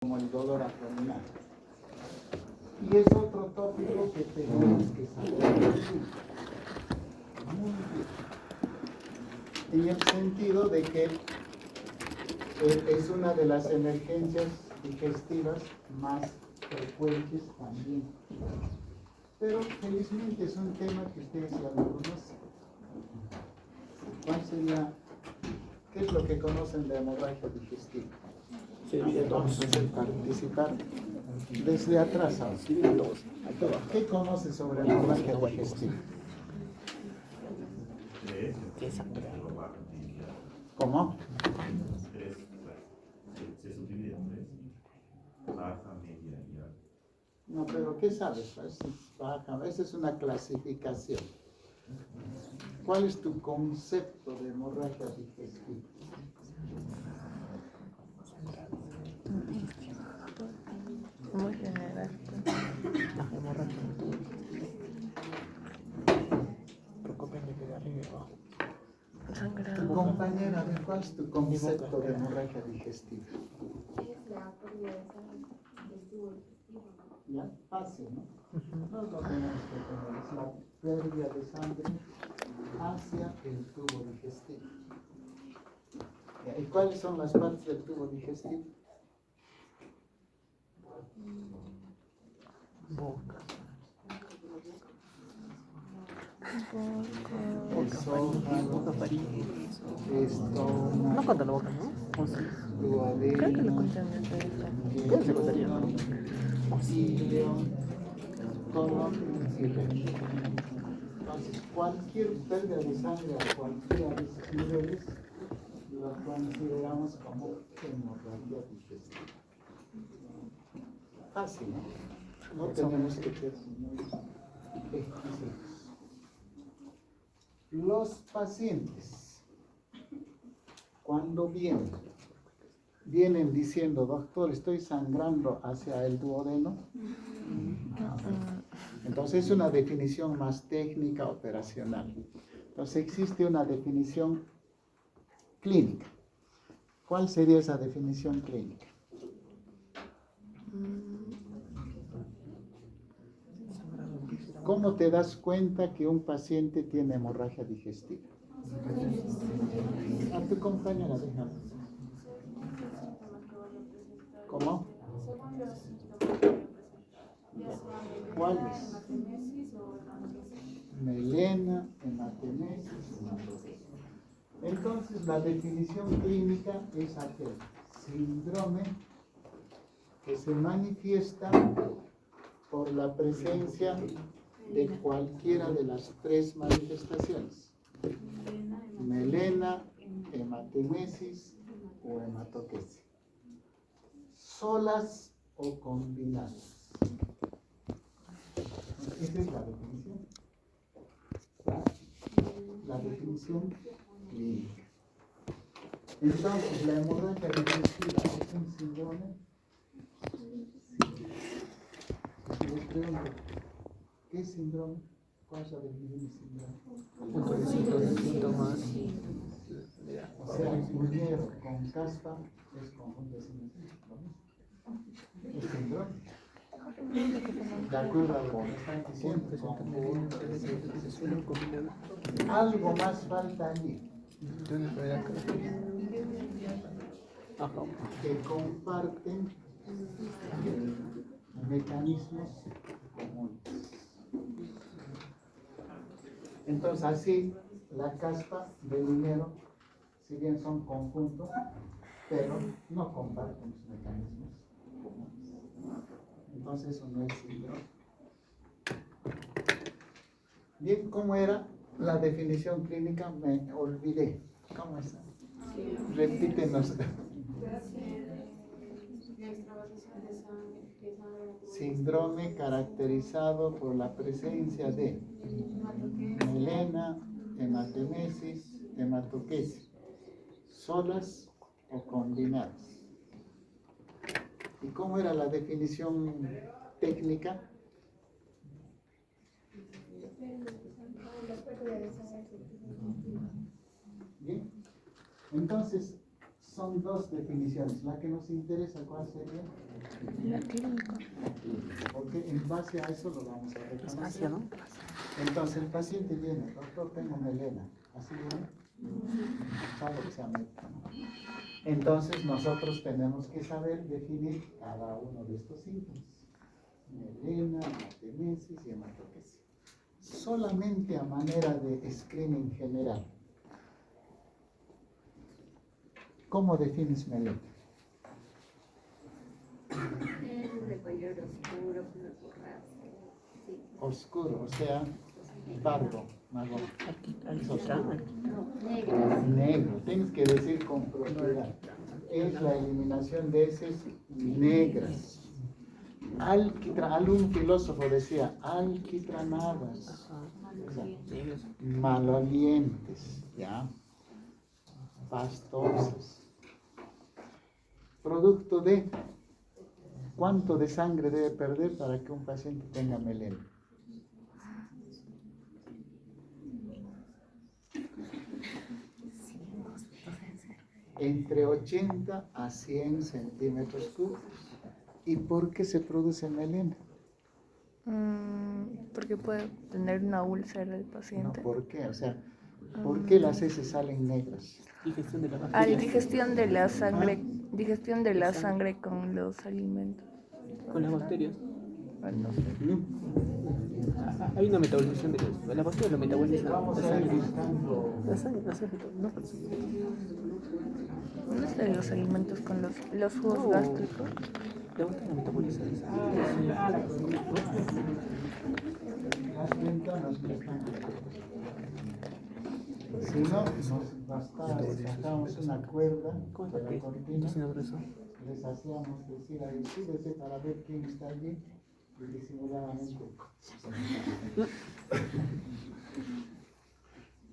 como el dolor abdominal. Y es otro tópico que tenemos que saber. Muy bien. En el sentido de que es una de las emergencias digestivas más frecuentes también. Pero felizmente es un tema que ustedes ya lo conocen. ¿Cuál sería? ¿Qué es lo que conocen de hemorragia digestiva? Vamos a participar desde atrás ahora. ¿Qué conoces sobre la hemorragia digestiva? ¿Cómo? Se subdivide en tres: baja, media y alta. No, pero ¿qué sabes? Esa es una clasificación. ¿Cuál es tu concepto de hemorragia digestiva? Muy general. La hemorragia. Preocupenme de arriba y abajo. Tu Sangrado. compañera, ¿cuál es tu concepto de hemorragia digestiva? Es la pérdida de sangre del tubo digestivo. ¿Ya? Fácil, ¿no? No lo tenemos que tener. Es la pérdida de sangre hacia el tubo digestivo. ¿Y cuáles son las partes del tubo digestivo? Boca. Esófago, estómago, No cuenta la boca, ¿no? ¿O sí? Creo que lo duodeno, cuentan en esta lista. yeyuno, ¿Qué se contaría, no? ilio, colon y recto. Entonces, cualquier pérdida de sangre a cualquiera de esos niveles lo consideramos como hemorragia digestiva. Fácil, ¿no? No tenemos que ser muy exquisitos. Los pacientes, cuando vienen diciendo, doctor, estoy sangrando hacia el duodeno. Entonces es una definición más técnica, operacional. Entonces existe una definición clínica. ¿Cuál sería esa definición clínica? ¿Cómo te das cuenta que un paciente tiene hemorragia digestiva? A tu compañera, déjame. ¿Cómo? Según los síntomas que presenta, ya sea ¿Cuáles? hematemesis o hematoquesis. Melena, hematemesis, hematoquesis. Entonces, la definición clínica es aquel síndrome que se manifiesta por la presencia de cualquiera de las tres manifestaciones: melena, hematemesis o hematoquesis, solas o combinadas. Esa es la definición. La definición clínica. Entonces, la hemorragia digestiva es un síndrome. Les pregunto, ¿qué síndrome? ¿Cuál es la definición de síndrome? Un conjunto de síntomas. O sea, uñero con caspa es conjunto de síntomas. Es síndrome. De acuerdo a lo que me están diciendo, conjunto de síntomas. Algo más falta allí, que comparten mecanismos comunes. Entonces, así, la caspa del uñero, si bien son conjuntos, pero no comparten los mecanismos comunes. Entonces, eso no es síndrome. Bien, ¿cómo era la definición clínica? Me olvidé. ¿Cómo es? Repítenos. Síndrome caracterizado por la presencia de melena, hematemesis, hematoquesis, solas o combinadas. ¿Y cómo era la definición técnica? Bien, entonces son dos definiciones. La que nos interesa, ¿cuál sería? La clínica. Porque en base a eso lo vamos a Es reconocer. Asia, ¿no? Entonces el paciente viene, doctor, tengo melena. ¿Así viene? Salvo que sea médico, ¿no? Entonces nosotros tenemos que saber definir cada uno de estos síntomas. Melena, anatemesis y hematoquesia. Solamente a manera de screening general. ¿Cómo defines melena? Es de color oscuro, color borrasca. Sí. Oscuro, o sea, pardo, marrón. Alquitrán. No, negras. Negro, tienes que decir con propiedad. Es la eliminación de heces negras. Algún filósofo decía, alquitranadas, o sea, Negros. malolientes, ¿ya? Pastosas. Producto de cuánto de sangre debe perder para que un paciente tenga melena. Entre 80 a 100 centímetros cúbicos. ¿Y por qué se produce melena? Porque puede tener una úlcera el No, paciente. ¿por qué? O sea, ¿por qué las heces salen negras? Digestión de la Al bacteria. digestión de la sangre con los alimentos. Con las bacterias. No sé. Hay una metabolización de las bacterias, lo metabolizan. Vamos La a ir sangre. buscando. La sangre, no, No sé los alimentos con los jugos No. gástricos. la bacteria metaboliza esa. Las ventanas no están abiertas. Si no, nos bastaba, sacábamos una cuerda ¿Cómo de está la que cortina, intestino grueso? les hacíamos decir ahí, súbete para ver quién está allí, y disimuladamente.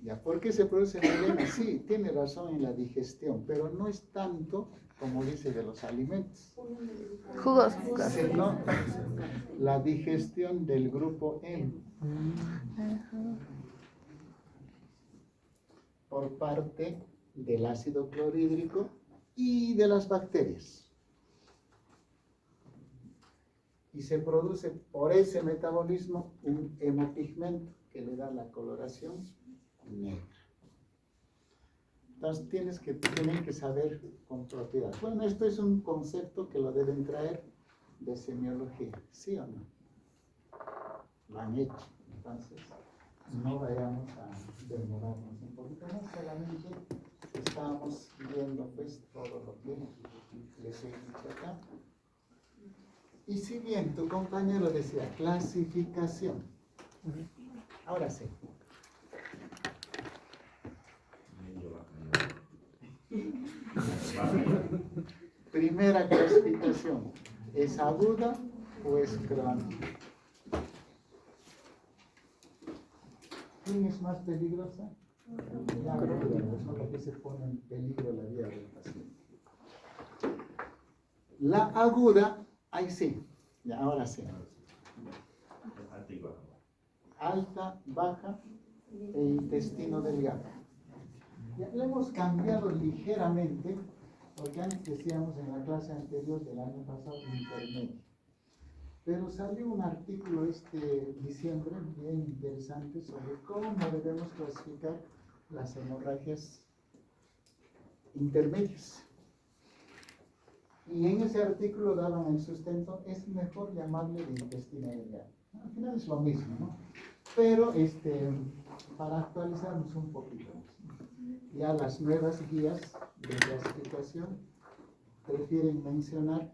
Ya, ¿por qué se produce melena? Sí, tiene razón en la digestión, pero no es tanto como dice de los alimentos, Jugos gástricos. sino la digestión del grupo M por parte del ácido clorhídrico y de las bacterias. Y se produce por ese metabolismo un hemopigmento que le da la coloración negra. Entonces tienen que saber con propiedad. Bueno, esto es un concepto que lo deben traer de semiología, ¿sí o no? Lo han hecho. Entonces, no vayamos a demorarnos un poquito más, solamente estamos viendo pues todo lo que les he dicho acá. Y si bien tu compañero decía clasificación, ahora sí. Primera clasificación, ¿es aguda o es crónica? ¿Quién es más peligrosa? La aguda, la que se pone en peligro la vida del paciente. La aguda, ahí sí, ya, ahora sí. Alta, baja e intestino delgado. Ya lo hemos cambiado ligeramente, porque antes decíamos en la clase anterior del año pasado intermedio. Pero salió un artículo este diciembre bien interesante sobre cómo debemos clasificar las hemorragias intermedias. Y en ese artículo daban el sustento, es mejor llamarle de intestino delgado. Al final es lo mismo, ¿no? Pero para actualizarnos un poquito más. Ya las nuevas guías de clasificación prefieren mencionar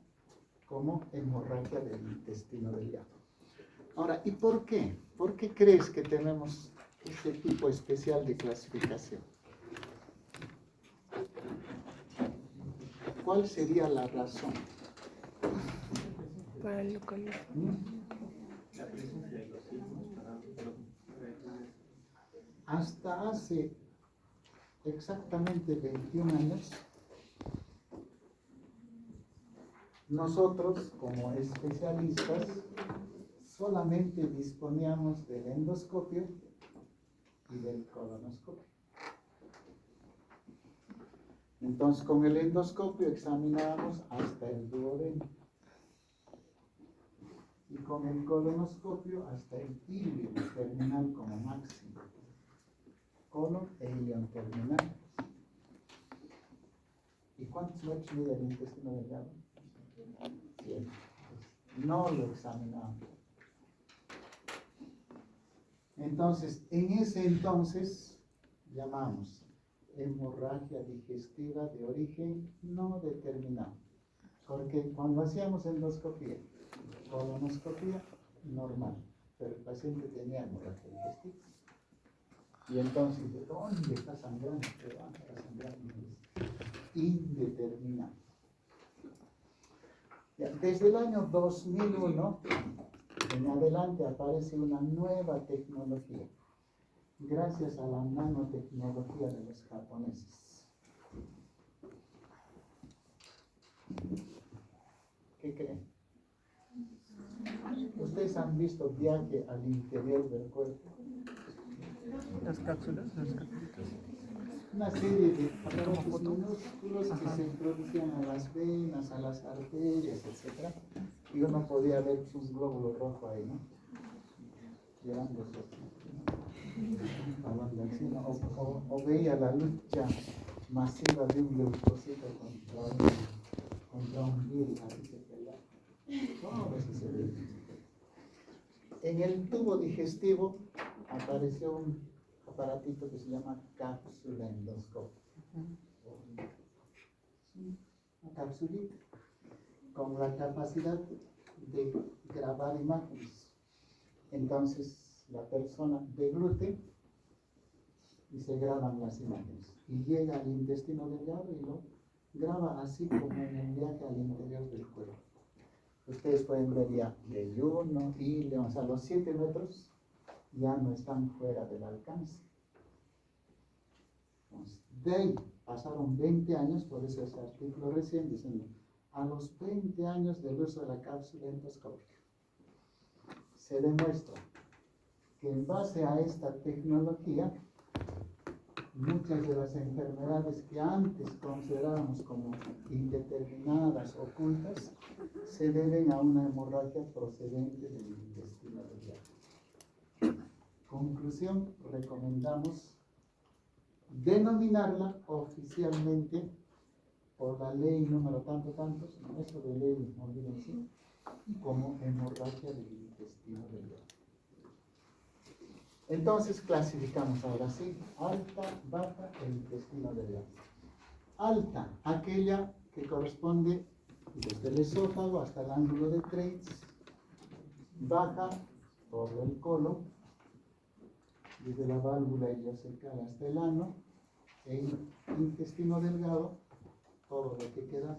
como hemorragia del intestino delgado. Ahora, ¿y por qué? ¿Por qué crees que tenemos este tipo especial de clasificación? ¿Cuál sería la razón? Para localizar. Hasta hace exactamente 21 años, nosotros como especialistas solamente disponíamos del endoscopio y del colonoscopio. Entonces, con el endoscopio examinábamos hasta el duodeno. Y con el colonoscopio hasta el ilion terminal como máximo. Colon e ilion terminal. ¿Y cuántos metros mide el intestino delgado? 100. No lo examinamos. Entonces, en ese entonces, llamamos hemorragia digestiva de origen no determinado. Porque cuando hacíamos endoscopía, colonoscopía, normal, pero el paciente tenía hemorragia digestiva. Y entonces, ¿de dónde está sangrando? ¿De dónde está sangrando? Indeterminado. Ya, desde el año 2001 en adelante aparece una nueva tecnología, gracias a la nanotecnología de los japoneses. ¿Qué creen? ¿Ustedes han visto viaje al interior del cuerpo? Las cápsulas, las cápsulas. Una serie de aparatos minúsculos que se introducían a las venas, a las arterias, etc. Y uno podía ver un glóbulo rojo ahí, ¿no? Llevándose o veía la lucha masiva de un leucocito contra un virus, así se peleaba. Todo eso se ve. En el tubo digestivo apareció un aparatito que se llama cápsula endoscopio. Una capsulita con la capacidad de grabar imágenes. Entonces la persona deglute y se graban las imágenes. Y llega al intestino delgado y lo graba así como en el viaje al interior del cuerpo. Ustedes pueden ver ya yeyuno, ilion, o sea, los 7 metros ya no están fuera del alcance. Entonces, de ahí pasaron 20 años, por eso ese artículo recién diciendo, a los 20 años del uso de la cápsula endoscópica, se demuestra que en base a esta tecnología, muchas de las enfermedades que antes considerábamos como indeterminadas, ocultas, se deben a una hemorragia procedente del intestino delgado. Conclusión, recomendamos denominarla oficialmente por la ley número tantos, eso de ley, olvídense, como hemorragia del intestino delgado. Entonces clasificamos ahora sí, alta, baja e intestino delgado. Alta, aquella que corresponde desde el esófago hasta el ángulo de Treitz. Baja, todo el colon, desde la válvula ileocecal hasta el ano. E intestino delgado, todo lo que queda.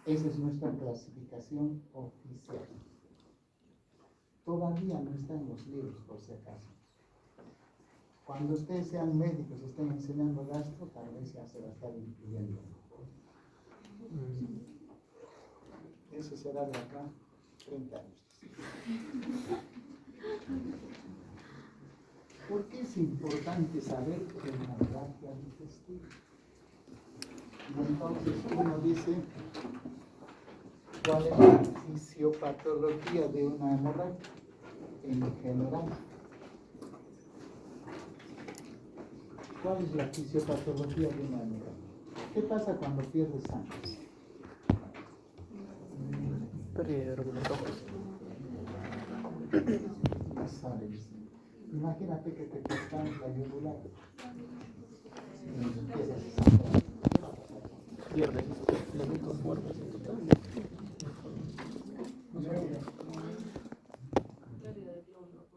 Esa es nuestra clasificación oficial. Todavía no está en los libros, por si acaso. Cuando ustedes sean médicos y estén enseñando gastro, tal vez ya se va a estar incluyendo. Eso será de acá 30 años. ¿Por qué es importante saber hemorragia digestiva? Y entonces uno dice, ¿cuál es la fisiopatología de una hemorragia? En general. ¿Cuál es la fisiopatología de una hemorragia? ¿Qué pasa cuando pierdes sangre? Pérdida de glóbulos rojos. No sabes. Imagínate que te cortan la yugular. Y empiezas a sangrar. ¿Qué va a pasar? Pierdes elementos fuertes en total.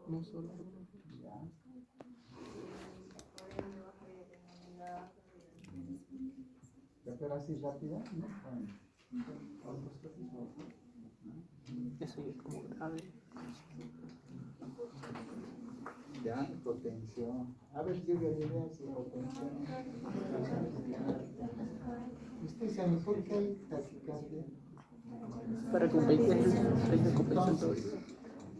No solo. Ya. Pero así rápida, ¿no? Eso ya es como grave. Ya, hipotensión. A ver, yo diría si hipotensión. ¿Usted sabe por qué hay taquicardia? Para compensar todo. Entonces,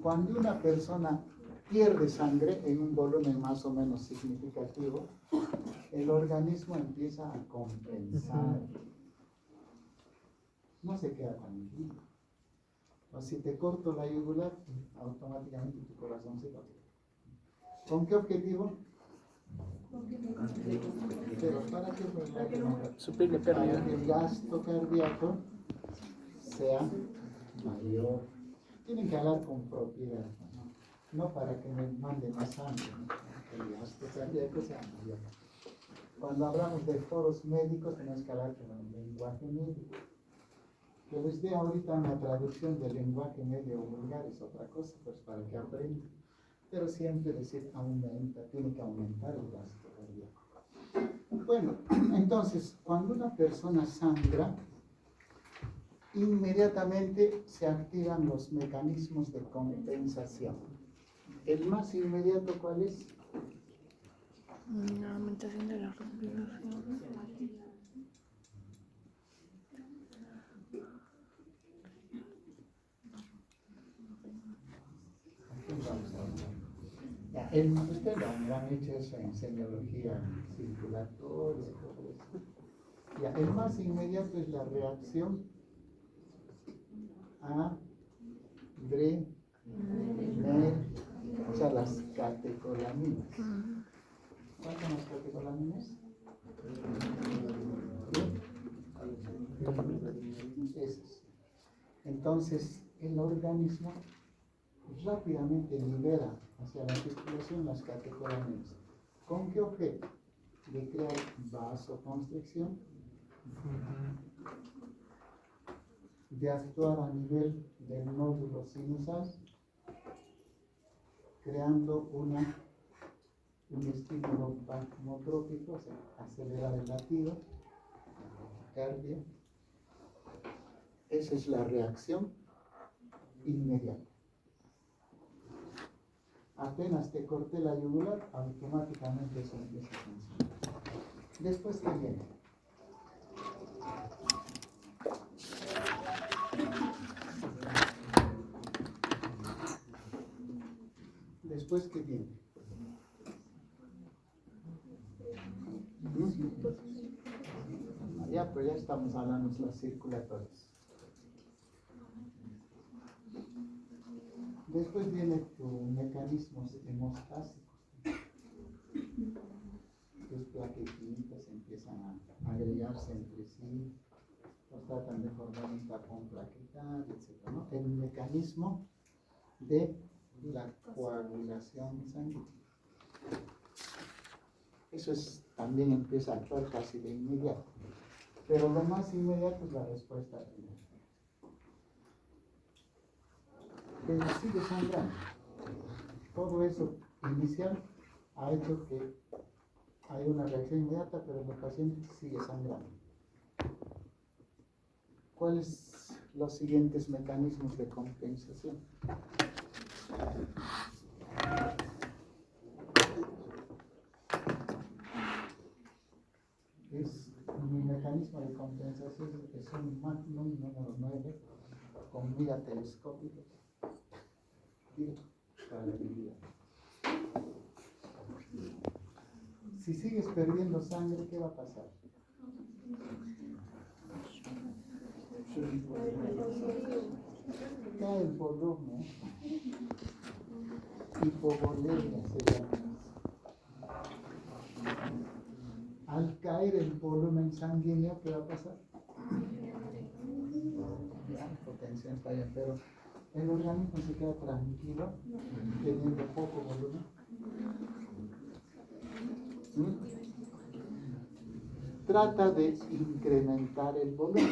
cuando una persona pierde sangre en un volumen más o menos significativo, el organismo empieza a compensar. No se queda tranquilo. O si te corto la yugular, automáticamente tu corazón se corta. ¿Con qué objetivo? Pero para que Suplir la para pérdida. que el gasto cardíaco sea mayor. Tienen que hablar con propiedad, no para que me manden más sangre, ¿no? Que el gasto cardíaco sea mayor. Cuando hablamos de foros médicos, tenemos que hablar con el lenguaje médico. Que les dé ahorita una traducción del lenguaje medio vulgar es otra cosa, pues para que aprendan. Pero siempre decir aumenta, tiene que aumentar el gasto cardíaco. Bueno, entonces, cuando una persona sangra, inmediatamente se activan los mecanismos de compensación. El más inmediato, ¿cuál es? La aumentación de la respiración. Ya, ustedes lo han hecho eso en semiología circulatoria y todo eso. Ya, el más inmediato es la reacción a o sea, las catecolaminas. ¿Cuáles son las catecolaminas? Esas. Entonces, el organismo rápidamente libera hacia la circulación las catecolaminas. ¿Con qué objeto? De crear vasoconstricción, de actuar a nivel del nódulo sinusal, creando un estímulo pacmotrópico, o sea, acelerar el latido, la taquicardia. Esa es la reacción inmediata. Apenas te corté la yugular, automáticamente eso empieza a funcionar. Después, ¿qué viene? Después, ¿qué viene? Ya, pues ya estamos hablando de las circulatorias. Después viene tu mecanismos hemostásicos. Tus plaquetitas empiezan a agregarse entre sí, los tratan de formar un tapón plaquetario, etc., ¿no? El mecanismo de la coagulación sanguínea. Eso también empieza a actuar casi de inmediato. Pero lo más inmediato es la respuesta final. Pero sigue sangrando. Todo eso inicial ha hecho que hay una reacción inmediata, pero el paciente sigue sangrando. ¿Cuáles son los siguientes mecanismos de compensación? Mi mecanismo de compensación es un Magnum número 9 con mira telescópica para la vida. Si sigues perdiendo sangre, ¿qué va a pasar? Cae el volumen, hipovolemia se llama. Al caer el volumen sanguíneo, ¿qué va a pasar? Ya, potencia falla, pero el organismo se queda tranquilo teniendo poco volumen. Trata de incrementar el volumen.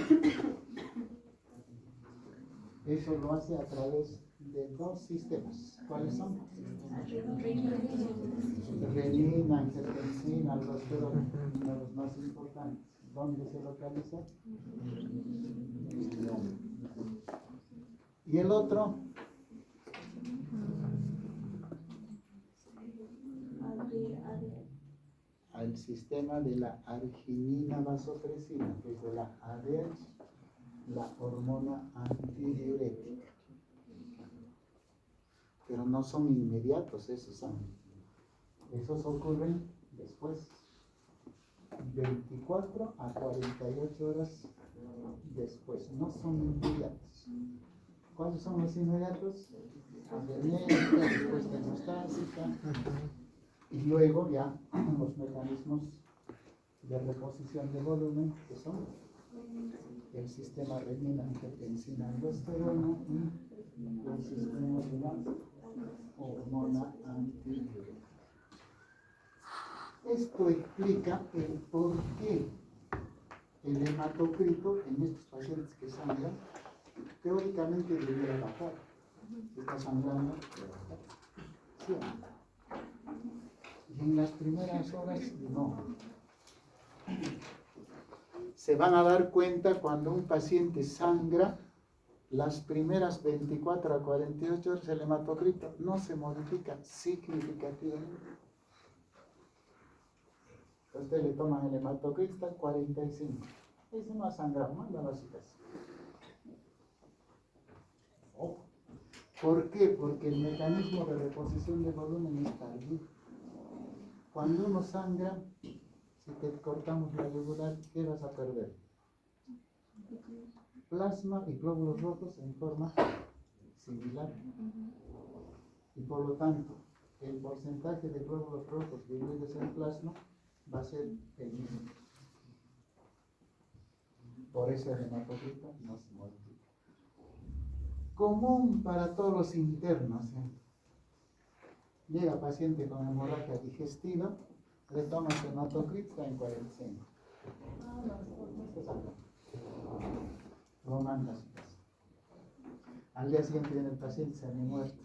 Eso lo hace a través de dos sistemas. ¿Cuáles son? Renina, angiotensina, los más importantes. ¿Dónde se localiza? ¿Y el otro? Al sistema de la arginina vasopresina, que es de la ADH, la hormona antidiurética. pero no son inmediatos esos. Esos ocurren después, 24 a 48 horas después, no son inmediatos. ¿Cuáles son los inmediatos? Adherencia, respuesta hemostásica, y luego ya los mecanismos de reposición de volumen, que son el sistema renina-angiotensina-aldosterona y el sistema de la hormona antidiurética. Esto explica el por qué el hematocrito en estos pacientes que sangran teóricamente debería bajar. Está sangrando, sí. Y en las primeras horas no. Se van a dar cuenta cuando un paciente sangra, las primeras 24 a 48 horas el hematocrito no se modifica significativamente. Usted le toman el hematocrito hasta 45. Ese no ha sangrado, mándalo a su casa. ¿Por qué? Porque el mecanismo de reposición de volumen es tardío. Cuando uno sangra, si te cortamos la yugular, ¿qué vas a perder? Plasma y glóbulos rojos en forma similar. Y por lo tanto, el porcentaje de glóbulos rojos divididos en plasma va a ser el mismo. Por eso el hematocrito no se modifica. Común para todos los internos. Llega paciente con hemorragia digestiva, le tomas hematocrito en 45. Lo manda a su casa. Al día siguiente viene el paciente, se me muerto.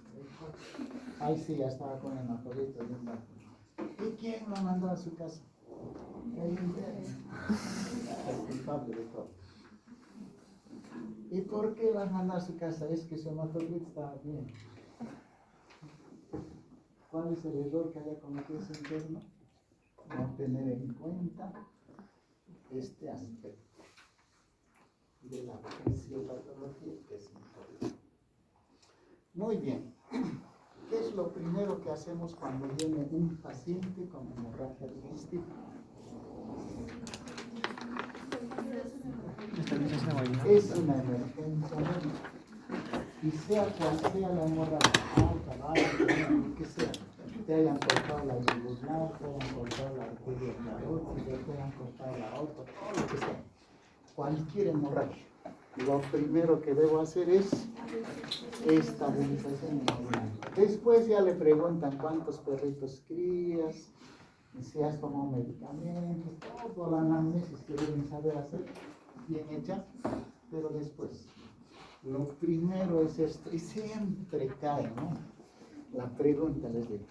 Ahí sí, ya estaba con hematocrito de un barco. ¿Y quién lo mandó a su casa? El interno. El culpable de todo. ¿Y por qué las mandó a su casa? Es que su hematocrito estaba bien. ¿Cuál es el error que haya cometido ese interno? No tener en cuenta este aspecto de la fisiopatología que es importante. Muy bien. ¿Qué es lo primero que hacemos cuando viene un paciente con hemorragia digestiva? Es una emergencia médica. Y sea cual sea la hemorragia, alta, baja, que sea, te hayan cortado la yugular, te hayan cortado la arteria carótida, te hayan cortado la aorta, todo lo que sea, cualquier hemorragia. Lo primero que debo hacer es estabilización hemorrágica. Después ya le preguntan cuántos perritos crías, si has tomado medicamentos, toda la anamnesis que deben saber hacer, bien hecha, pero después. Lo primero es esto, y siempre cae, ¿no? La pregunta les digo.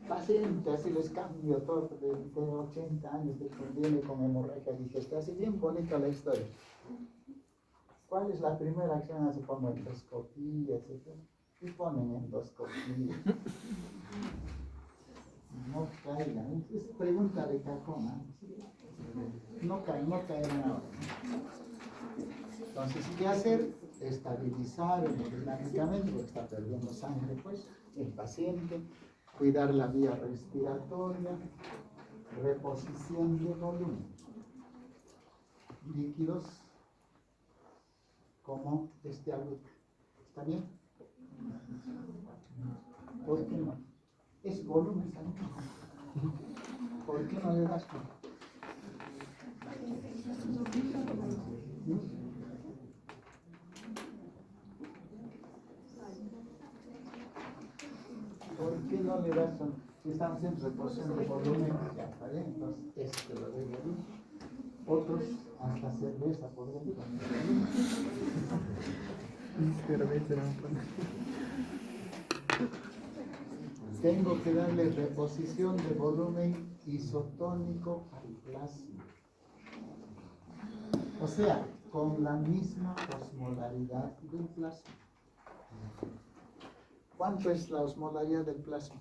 Paciente, así les cambio todo, de 80 años, de que viene con hemorragia digestiva, así bien bonita la historia. ¿Cuál es la primera acción? Así como endoscopía, etc. ¿Qué ponen endoscopía? No caigan, es pregunta de cajón, ¿eh? No caerán ahora. Entonces, ¿qué hacer? Estabilizar hemodinámicamente, porque está perdiendo sangre, pues, el paciente, cuidar la vía respiratoria, reposición de volumen, líquidos como este agüita. ¿Está bien? ¿Por qué no? Es volumen sanguíneo. ¿Por qué no le das cuenta? ¿Por qué no le das? Si estamos en reposición de volumen, ya está bien, entonces este lo dejo ahí. Otros, hasta cerveza podría ir. Tengo que darle reposición de volumen isotónico al plasma. O sea, con la misma osmolaridad del plasma. ¿Cuánto es la osmolaridad del plasma?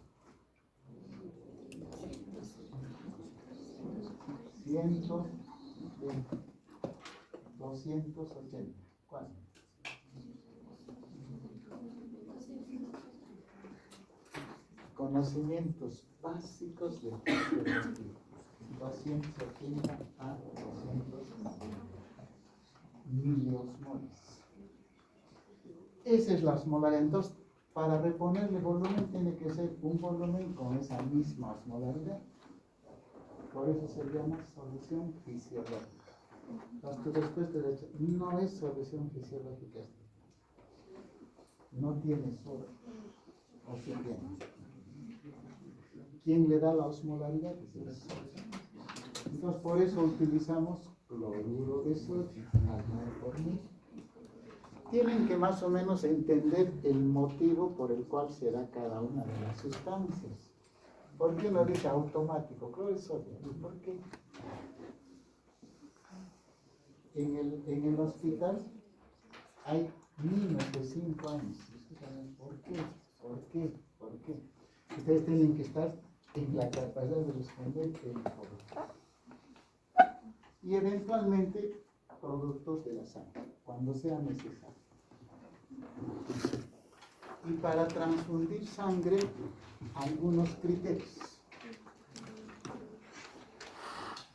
120, 280. ¿Cuánto? conocimientos básicos de fisiología. 280 a 200 miliosmoles. Esa es la osmolaridad. Entonces, para reponerle volumen tiene que ser un volumen con esa misma osmolaridad. Por eso se llama solución fisiológica. Entonces, tu respuesta es, no es solución fisiológica. No tiene soda. O sí tiene. ¿Quién le da la osmolaridad? Entonces, por eso utilizamos cloruro de sodio al 9%. Tienen que más o menos entender el motivo por el cual se da cada una de las sustancias. ¿Por qué no dice automático? Cloruro de sodio. ¿Por qué? En el hospital hay niños de 5 años. ¿Por qué? ¿Por qué? ¿Por qué? Ustedes tienen que estar en la capacidad de responder el todo. Y eventualmente productos de la sangre, cuando sea necesario. Y para transfundir sangre, algunos criterios.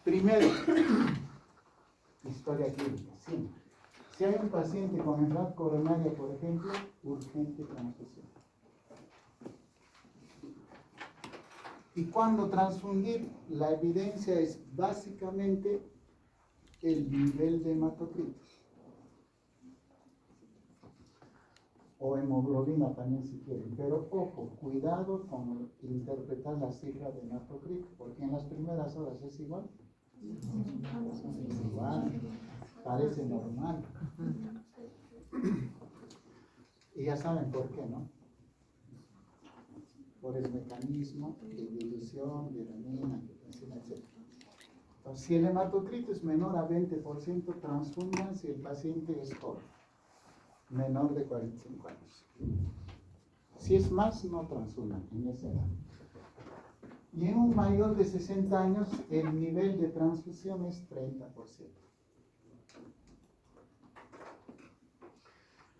Primero, historia clínica, siempre. Si hay un paciente con enfermedad coronaria, por ejemplo, urgente transfusión. Y cuando transfundir, la evidencia es básicamente el nivel de hematocritos. O hemoglobina también si quieren. Pero ojo, cuidado con interpretar la cifra de hematocritos, porque en las primeras horas es igual. Es igual, parece normal. Y ya saben por qué, ¿no? Por el mecanismo de dilución, de adenina, etc. Entonces, si el hematocrito es menor a 20%, transfundan si el paciente es joven, menor de 45 años. Si es más, no transfundan en esa edad. Y en un mayor de 60 años, el nivel de transfusión es 30%.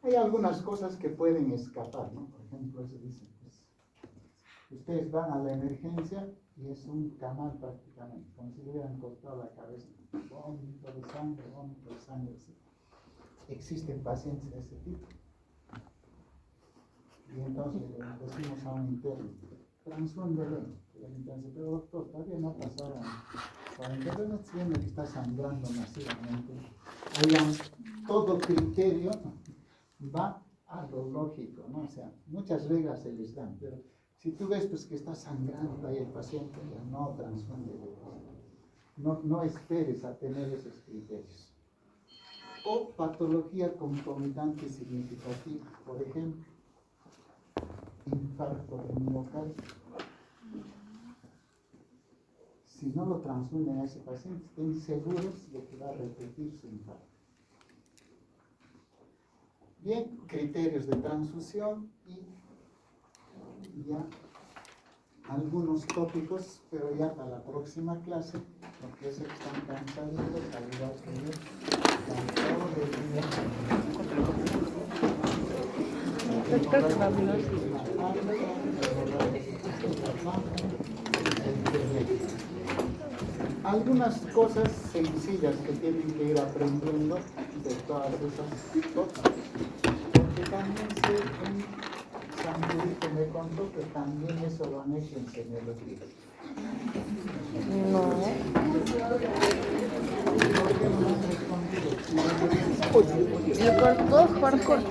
Hay algunas cosas que pueden escapar, ¿no? Por ejemplo, eso dice, pues, ustedes van a la emergencia y es un canal prácticamente, como si le hubieran cortado la cabeza. Vómito de sangre, ¿sí? Existen pacientes de ese tipo. Y entonces le decimos a un interno, transfúndele. Entonces, pero doctor, todavía no pasaron 40 minutos, tiene que está sangrando masivamente. Todo criterio va a lo lógico, ¿no? O sea, muchas reglas se les dan, pero si tú ves pues, que está sangrando ahí el paciente, ya no transfunde. No esperes a tener esos criterios. O patología concomitante significativa, por ejemplo, infarto de miocardio. Si no lo transfunden a ese paciente, estén seguros de que va a repetir su infarto. Bien, criterios de transfusión y ya algunos tópicos, pero ya para la próxima clase, porque sé que están cansaditos, al igual que yo, están todo el día. Algunas cosas sencillas que tienen que ir aprendiendo de todas esas cosas. Porque también sé un Santurito me contó que también eso lo han hecho en semiología. No. ¿Por qué no me han respondido? Lo cortó, corto.